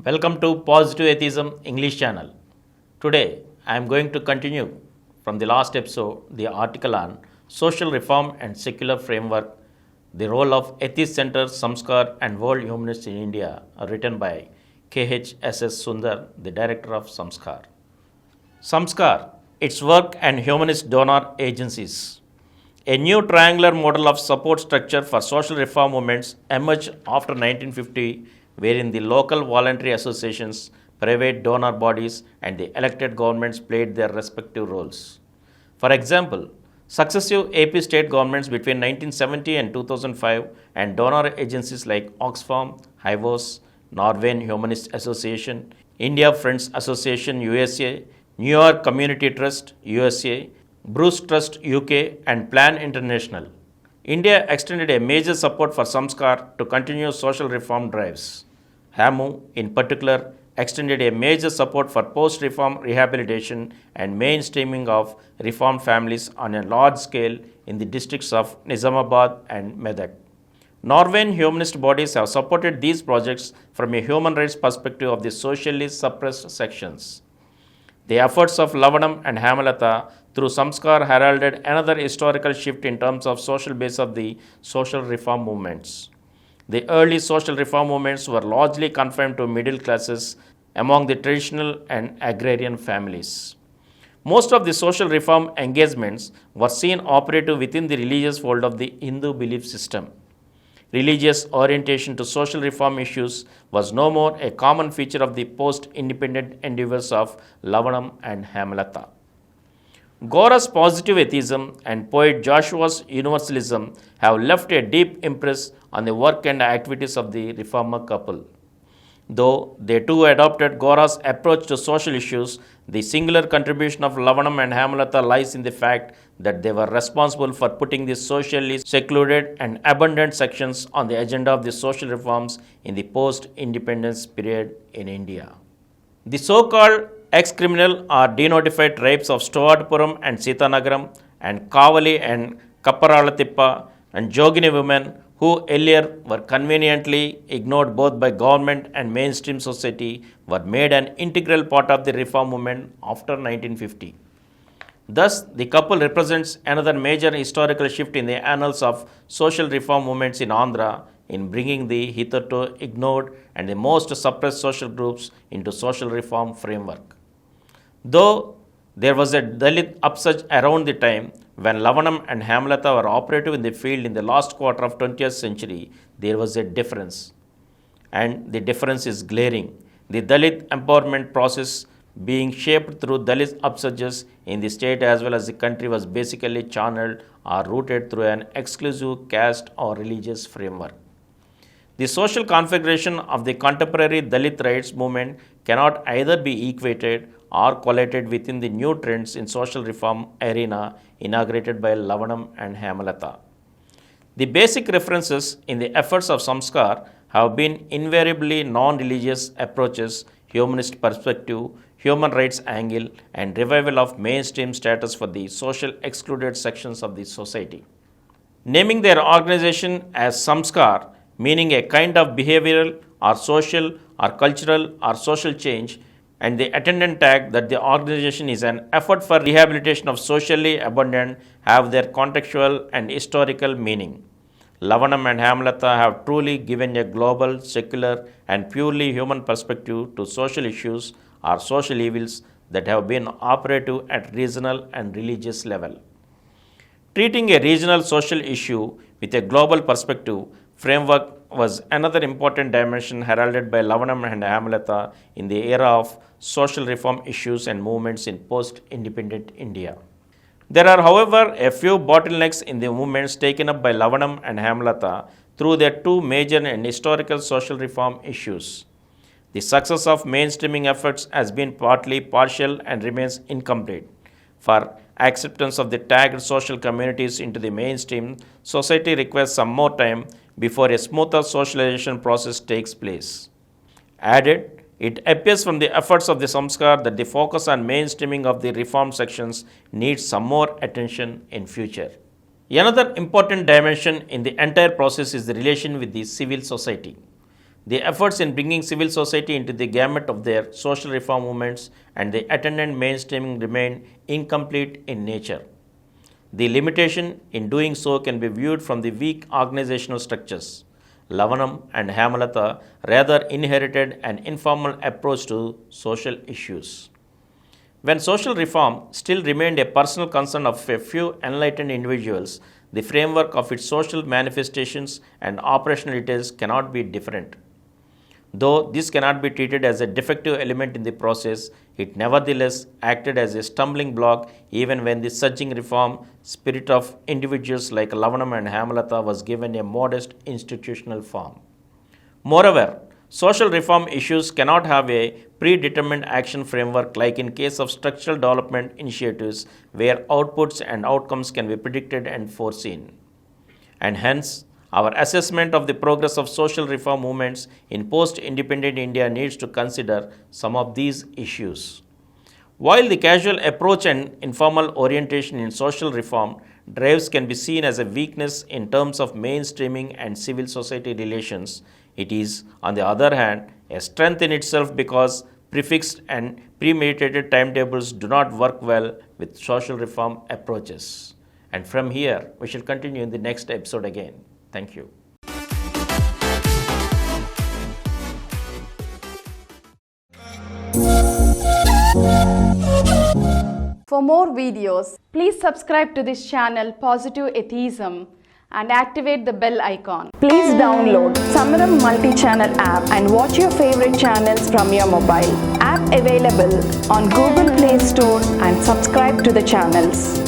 Welcome to Positive Atheism English channel. Today I am going to continue from the last episode the article on social reform and secular framework, the role of Atheist Center, Samskar and World Humanists in India, written by K.H.S.S. Sundar, the director of Samskar. Samskar, its work and humanist donor agencies. A new triangular model of support structure for social reform movements emerged after 1950, wherein the local voluntary associations, private donor bodies, and the elected governments played their respective roles. For example, successive AP state governments between 1970 and 2005 and donor agencies like Oxfam, HIVOS, Norwegian Humanist Association, India Friends Association USA, New York Community Trust USA, Bruce Trust UK, and Plan International. India extended a major support for Samskar to continue social reform drives. HAMU, in particular, extended a major support for post-reform rehabilitation and mainstreaming of reformed families on a large scale in the districts of Nizamabad and Medak. Norwegian humanist bodies have supported these projects from a human rights perspective of the socially suppressed sections. The efforts of Lavanam and Hemalata through Samskar heralded another historical shift in terms of social base of the social reform movements. The early social reform movements were largely confined to middle classes among the traditional and agrarian families. Most of the social reform engagements were seen operative within the religious fold of the Hindu belief system. Religious orientation to social reform issues was no more a common feature of the post-independent endeavors of Lavanam and Hemalata. Gora's positive atheism and poet Joshua's universalism have left a deep impress on the work and activities of the reformer couple. Though they too adopted Gora's approach to social issues, the singular contribution of Lavanam and Hemalata lies in the fact that they were responsible for putting the socially secluded and abundant sections on the agenda of the social reforms in the post-independence period in India. The so-called ex-criminal or denotified tribes of Stovarpuram and Sitanagaram and Kavali and Kapparalathippa and Jogini women who earlier were conveniently ignored both by government and mainstream society were made an integral part of the reform movement after 1950. Thus, the couple represents another major historical shift in the annals of social reform movements in Andhra in bringing the hitherto ignored and the most suppressed social groups into social reform framework. Though there was a Dalit upsurge around the time when Lavanam and Hemalata were operative in the field in the last quarter of 20th century, there was a difference. And the difference is glaring. The Dalit empowerment process being shaped through Dalit upsurges in the state as well as the country was basically channeled or rooted through an exclusive caste or religious framework. The social configuration of the contemporary Dalit rights movement cannot either be equated or collated within the new trends in social reform arena inaugurated by Lavanam and Hemalata. The basic references in the efforts of Samskar have been invariably non-religious approaches, humanist perspective, human rights angle, and revival of mainstream status for the social excluded sections of the society. Naming their organization as Samskar, meaning a kind of behavioral or social or cultural or social change, and the attendant tag that the organization is an effort for rehabilitation of socially abundant have their contextual and historical meaning. Lavanam and Hemalata have truly given a global, secular, and purely human perspective to social issues or social evils that have been operative at regional and religious level. Treating a regional social issue with a global perspective framework was another important dimension heralded by Lavanam and Hemalata in the era of social reform issues and movements in post-independent India. There are, however, a few bottlenecks in the movements taken up by Lavanam and Hemalata through their two major and historical social reform issues. The success of mainstreaming efforts has been partly partial and remains incomplete. For acceptance of the tagged social communities into the mainstream, society requires some more time before a smoother socialization process takes place. Added, it appears from the efforts of the Samskar that the focus on mainstreaming of the reform sections needs some more attention in future. Another important dimension in the entire process is the relation with the civil society. The efforts in bringing civil society into the gamut of their social reform movements and the attendant mainstreaming remain incomplete in nature. The limitation in doing so can be viewed from the weak organizational structures. Lavanam and Hemalata rather inherited an informal approach to social issues. When social reform still remained a personal concern of a few enlightened individuals, the framework of its social manifestations and operational details cannot be different. Though this cannot be treated as a defective element in the process, it nevertheless acted as a stumbling block even when the surging reform spirit of individuals like Lavanam and Hemalata was given a modest institutional form. Moreover, social reform issues cannot have a predetermined action framework like in case of structural development initiatives where outputs and outcomes can be predicted and foreseen. And hence, our assessment of the progress of social reform movements in post-independent India needs to consider some of these issues. While the casual approach and informal orientation in social reform drives can be seen as a weakness in terms of mainstreaming and civil society relations, it is, on the other hand, a strength in itself because prefixed and premeditated timetables do not work well with social reform approaches. And from here, we shall continue in the next episode again. Thank you. For more videos, please subscribe to this channel Positive Atheism and activate the bell icon. Please download Samaram multi-channel app and watch your favorite channels from your mobile. App available on Google Play Store and subscribe to the channels.